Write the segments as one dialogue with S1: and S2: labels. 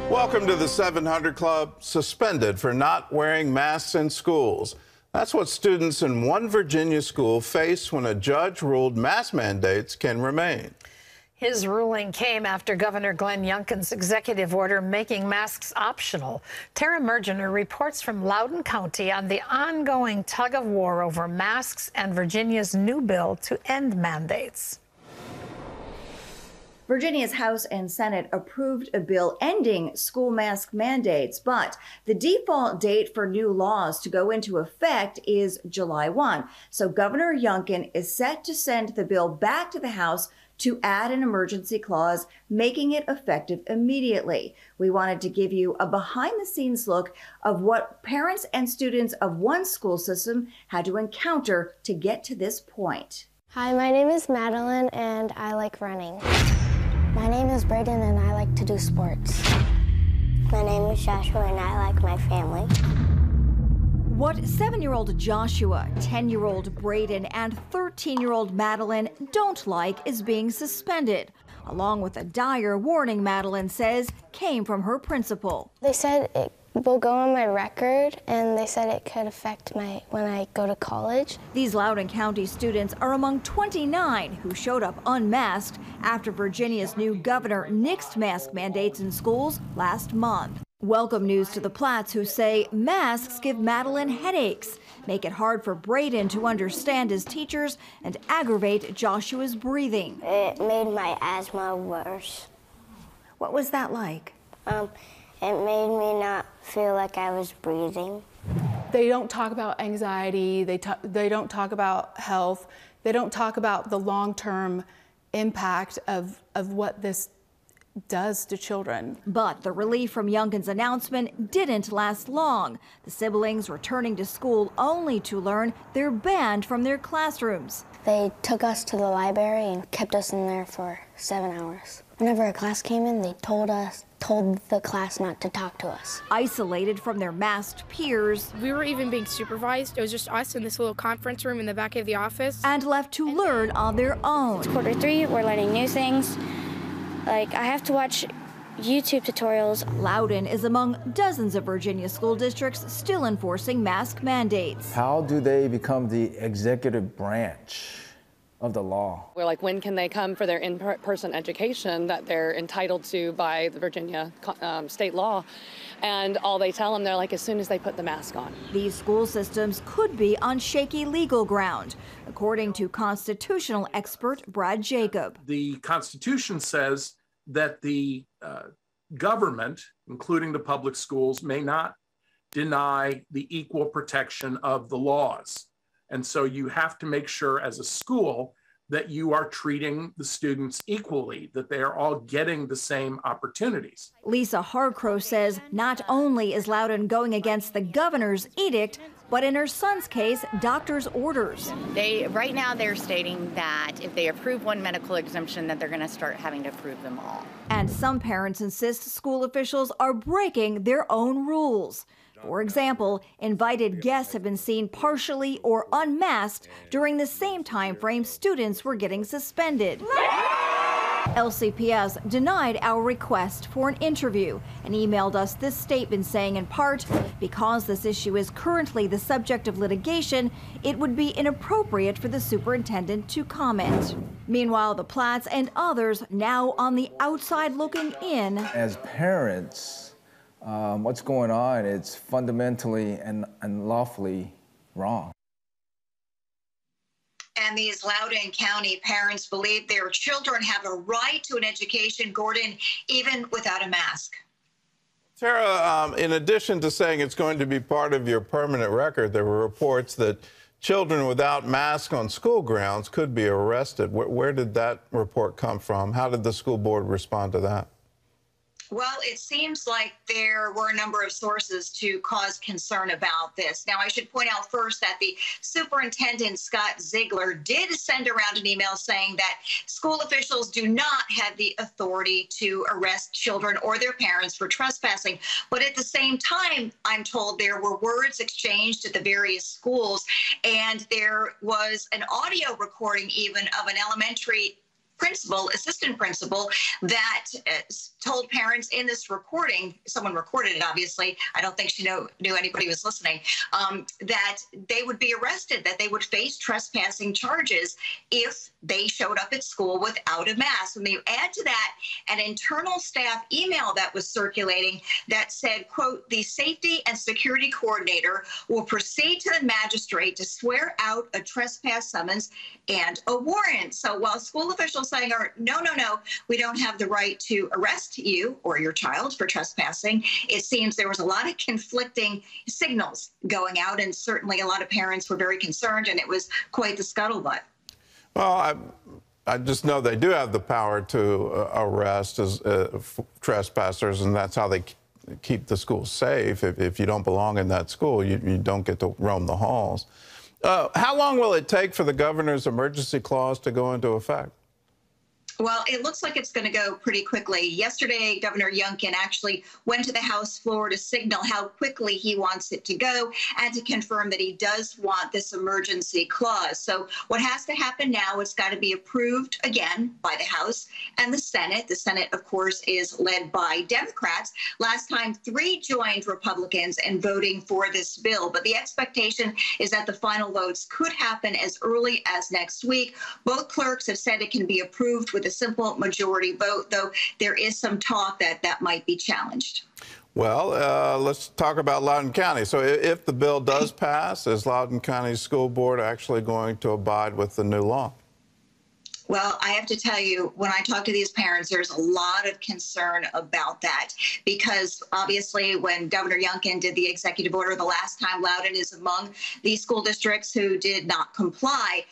S1: Welcome to the 700 Club. Suspended for not wearing masks in schools. That's what students in one Virginia school face when a judge ruled mask mandates can remain.
S2: His ruling came after Governor Glenn Youngkin's executive order making masks optional. Tara Mergener reports from Loudoun County on the ongoing tug of war over masks and Virginia's new bill to end mandates.
S3: Virginia's House and Senate approved a bill ending school mask mandates, but the default date for new laws to go into effect is July 1. So Governor Youngkin is set to send the bill back to the House to add an emergency clause, making it effective immediately. We wanted to give you a behind-the-scenes look of what parents and students of one school system had to encounter to get to this point.
S4: Hi, my name is Madeline, and I like running. My name is Brayden, and I like to do sports. My name is Joshua, and I like my family.
S5: What 7-year-old Joshua, 10-year-old Brayden, and 13-year-old Madeline don't like is being suspended, along with a dire warning Madeline says came from her principal.
S4: They said it will go on my record, and they said it could affect when I go to college.
S5: These Loudoun County students are among 29 who showed up unmasked after Virginia's new governor nixed mask mandates in schools last month. Welcome news to the Platts, who say masks give Madeline headaches, make it hard for Brayden to understand his teachers, and aggravate Joshua's breathing.
S4: It made my asthma worse.
S3: What was that like?
S4: It made me not feel like I was breathing.
S6: They don't talk about anxiety, they don't talk about health, they don't talk about the long-term impact of what this does to children.
S5: But the relief from Youngkin's announcement didn't last long. The siblings returning to school only to learn they're banned from their classrooms.
S4: They took us to the library and kept us in there for 7 hours. Whenever a class came in, they told the class not to talk to us.
S5: Isolated from their masked peers.
S7: We were even being supervised. It was just us in this little conference room in the back of the office.
S5: And left to learn on their own.
S8: It's quarter 3, we're learning new things. Like, I have to watch YouTube tutorials.
S5: Loudoun is among dozens of Virginia school districts still enforcing mask mandates.
S9: How do they become the executive branch of the law?
S10: We're like, when can they come for their in-person education that they're entitled to by the Virginia state law? And all they tell them, they're like, as soon as they put the mask on.
S5: These school systems could be on shaky legal ground, according to constitutional expert Brad Jacob.
S11: The Constitution says that the government, including the public schools, may not deny the equal protection of the laws. And so you have to make sure as a school that you are treating the students equally, that they are all getting the same opportunities.
S5: Lisa Harcrow says not only is Loudoun going against the governor's edict, but in her son's case, doctor's orders.
S12: Right now they're stating that if they approve one medical exemption, that they're going to start having to approve them all.
S5: And some parents insist school officials are breaking their own rules. For example, invited guests have been seen partially or unmasked during the same time frame students were getting suspended. LCPS denied our request for an interview and emailed us this statement saying, in part, because this issue is currently the subject of litigation, it would be inappropriate for the superintendent to comment. Meanwhile, the Platts and others now on the outside looking in.
S9: As parents, what's going on, it's fundamentally and lawfully wrong.
S13: And these Loudoun County parents believe their children have a right to an education, Gordon, even without a mask.
S1: Sarah, in addition to saying it's going to be part of your permanent record, there were reports that children without masks on school grounds could be arrested. Where did that report come from? How did the school board respond to that?
S13: Well, it seems like there were a number of sources to cause concern about this. Now, I should point out first that the superintendent, Scott Ziegler, did send around an email saying that school officials do not have the authority to arrest children or their parents for trespassing. But at the same time, I'm told there were words exchanged at the various schools, and there was an audio recording even of an elementary principal, assistant principal, that told parents in this recording, someone recorded it, obviously, I don't think she knew anybody was listening, that they would be arrested, that they would face trespassing charges if they showed up at school without a mask. When you add to that an internal staff email that was circulating that said, quote, the safety and security coordinator will proceed to the magistrate to swear out a trespass summons and a warrant. So while school officials saying, no, we don't have the right to arrest you or your child for trespassing, it seems there was a lot of conflicting signals going out, and certainly a lot of parents were very concerned, and it was quite the scuttlebutt.
S1: Well, I just know they do have the power to arrest trespassers, and that's how they keep the school safe. If you don't belong in that school, you don't get to roam the halls. How long will it take for the governor's emergency clause to go into effect?
S13: Well, it looks like it's going to go pretty quickly. Yesterday, Governor Youngkin actually went to the House floor to signal how quickly he wants it to go and to confirm that he does want this emergency clause. So what has to happen now, it's got to be approved again by the House and the Senate. The Senate, of course, is led by Democrats. Last time, 3 joined Republicans in voting for this bill. But the expectation is that the final votes could happen as early as next week. Both clerks have said it can be approved with a simple majority vote, though there is some talk that that might be challenged.
S1: Well, let's talk about Loudoun County. So if the bill does pass, is Loudoun County School Board actually going to abide with the new law?
S13: Well, I have to tell you, when I talk to these parents, there's a lot of concern about that, because obviously when Governor Youngkin did the executive order the last time, Loudoun is among the school districts who did not comply.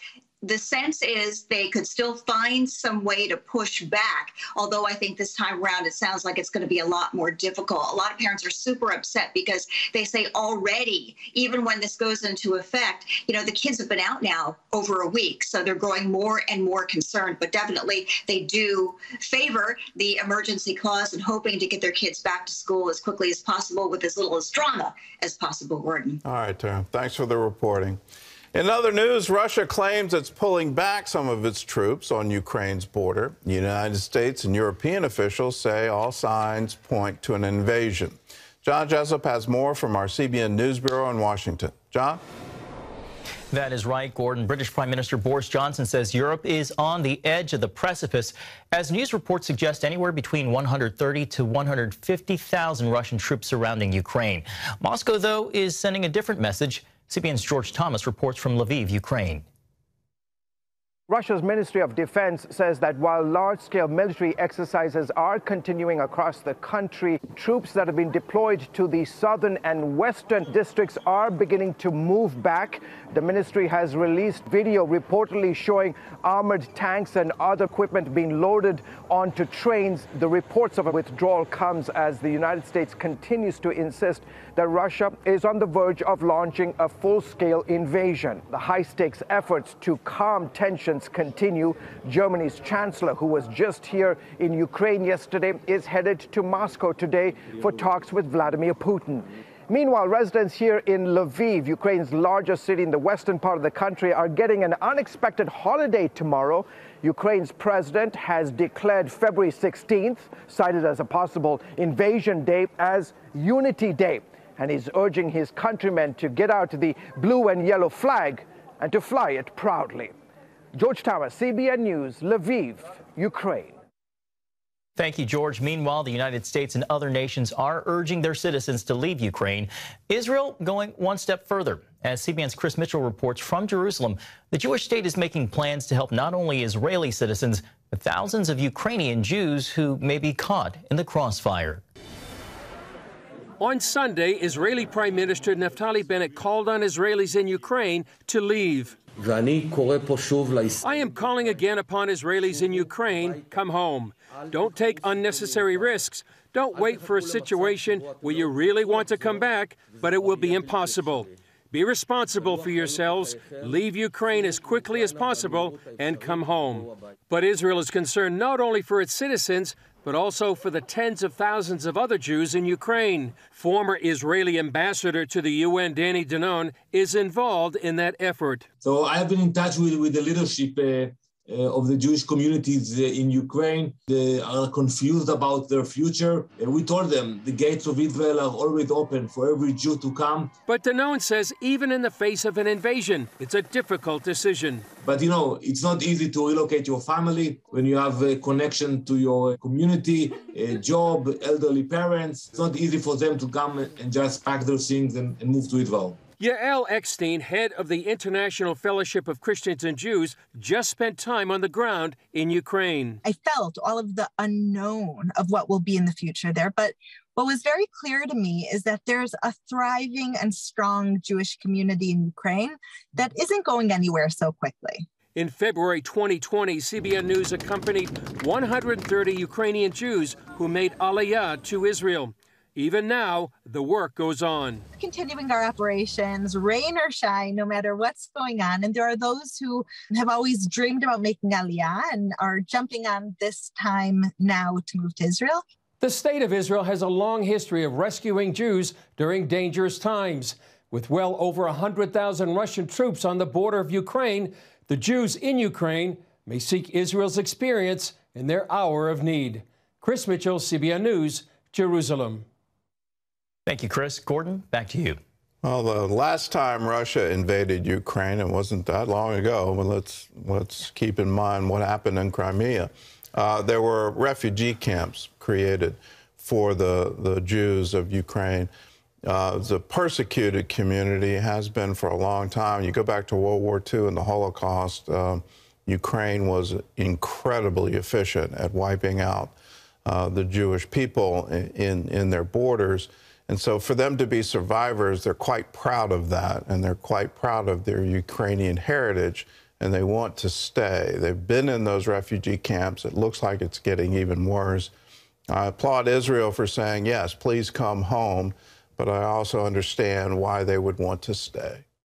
S13: The sense is they could still find some way to push back, although I think this time around it sounds like it's going to be a lot more difficult. A lot of parents are super upset because they say already, even when this goes into effect, the kids have been out now over a week, so they're growing more and more concerned. But definitely they do favor the emergency clause and hoping to get their kids back to school as quickly as possible with as little drama as possible, Gordon.
S1: All right, Tara. Thanks for the reporting. In other news, Russia claims it's pulling back some of its troops on Ukraine's border. The United States and European officials say all signs point to an invasion. John Jessup has more from our CBN News Bureau in Washington. John?
S14: That is right, Gordon. British Prime Minister Boris Johnson says Europe is on the edge of the precipice, as news reports suggest anywhere between 130 to 150,000 Russian troops surrounding Ukraine. Moscow, though, is sending a different message. CBN's George Thomas reports from Lviv, Ukraine.
S15: Russia's Ministry of Defense says that while large-scale military exercises are continuing across the country, troops that have been deployed to the southern and western districts are beginning to move back. The ministry has released video reportedly showing armored tanks and other equipment being loaded onto trains. The reports of a withdrawal comes as the United States continues to insist that Russia is on the verge of launching a full-scale invasion. The high-stakes efforts to calm tensions continue. Germany's chancellor, who was just here in Ukraine yesterday, is headed to Moscow today for talks with Vladimir Putin. Meanwhile, residents here in Lviv, Ukraine's largest city in the western part of the country, are getting an unexpected holiday tomorrow. Ukraine's president has declared February 16th, cited as a possible invasion day, as Unity Day, and is urging his countrymen to get out the blue and yellow flag and to fly it proudly. George Thomas, CBN News, Lviv, Ukraine.
S14: Thank you, George. Meanwhile, the United States and other nations are urging their citizens to leave Ukraine. Israel going one step further. As CBN's Chris Mitchell reports from Jerusalem, the Jewish state is making plans to help not only Israeli citizens, but thousands of Ukrainian Jews who may be caught in the crossfire.
S16: On Sunday, Israeli Prime Minister Naftali Bennett called on Israelis in Ukraine to leave. I am calling again upon Israelis in Ukraine, come home. Don't take unnecessary risks. Don't wait for a situation where you really want to come back, but it will be impossible. Be responsible for yourselves, leave Ukraine as quickly as possible, and come home. But Israel is concerned not only for its citizens, but also for the tens of thousands of other Jews in Ukraine. Former Israeli ambassador to the UN, Danny Danon, is involved in that effort.
S17: So I have been in touch with the leadership of the Jewish communities in Ukraine. They are confused about their future. We told them the gates of Israel are always open for every Jew to come.
S16: But Danon says even in the face of an invasion, it's a difficult decision.
S17: But you know, it's not easy to relocate your family when you have a connection to your community, a job, elderly parents. It's not easy for them to come and just pack their things and move to Israel.
S16: Yael Eckstein, head of the International Fellowship of Christians and Jews, just spent time on the ground in Ukraine.
S18: I felt all of the unknown of what will be in the future there. But what was very clear to me is that there's a thriving and strong Jewish community in Ukraine that isn't going anywhere so quickly.
S16: In February 2020, CBN News accompanied 130 Ukrainian Jews who made Aliyah to Israel. Even now, the work goes on.
S18: Continuing our operations, rain or shine, no matter what's going on. And there are those who have always dreamed about making Aliyah and are jumping on this time now to move to Israel.
S16: The state of Israel has a long history of rescuing Jews during dangerous times. With well over 100,000 Russian troops on the border of Ukraine, the Jews in Ukraine may seek Israel's experience in their hour of need. Chris Mitchell, CBN News, Jerusalem.
S14: Thank you, Chris. Gordon, back to you.
S1: Well, the last time Russia invaded Ukraine, it wasn't that long ago, but let's keep in mind what happened in Crimea. There were refugee camps created for the Jews of Ukraine. The persecuted community has been for a long time. You go back to World War II and the Holocaust, Ukraine was incredibly efficient at wiping out the Jewish people in their borders. And so for them to be survivors, they're quite proud of that, and they're quite proud of their Ukrainian heritage, and they want to stay. They've been in those refugee camps. It looks like it's getting even worse. I applaud Israel for saying, yes, please come home, but I also understand why they would want to stay.